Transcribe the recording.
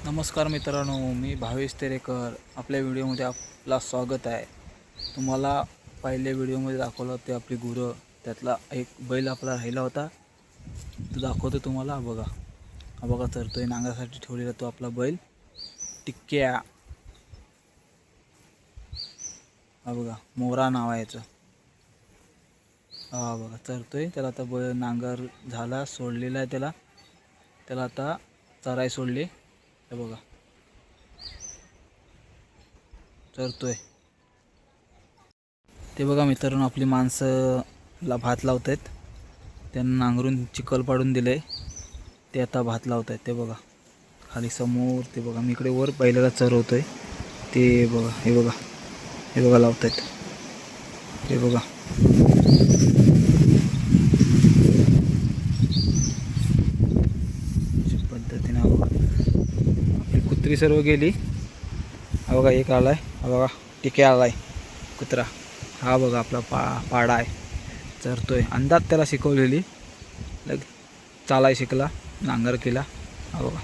नमस्कार मित्रांनो, मी भावेश तेरेकर. आपल्या व्हिडिओमध्ये आपला स्वागत आहे. तुम्हाला पहिल्या व्हिडिओमध्ये दाखवलं ते आपली गुरं, त्यातला एक बैल आपला राहिला होता, तो दाखवतो तुम्हाला. हा बघा चरतोय. नांगरासाठी ठेवलेला तो आपला बैल टिक्क्या. हा बघा, मोरा नाव आहे याचं. हा बघा चरतोय. त्याला आता नांगर झाला, सोडलेला आहे त्याला आता चराई सोडली. हे बघा चरतोय. ते बघा मित्रांनो, आपली माणसं भात लावत आहेत. त्यांना नांगरून चिखल पाडून दिले, ते आता भात लावत आहेत. ते बघा खाली समोर. ते बघा मी इकडे वर बैलाला चरवतोय. ते बघा, हे बघा लावत आहेत. ते बघा पद्धतीने. आपली कुत्री सर्व गेली. हा बघा एक आलाय. हा बघा टिक्या आलाय कुत्रा. हा बघा आपला पाडा आहे, चरतोय. अंदाज त्याला शिकवलेली, चालाय शिकला, नांगर केला. हा बघा.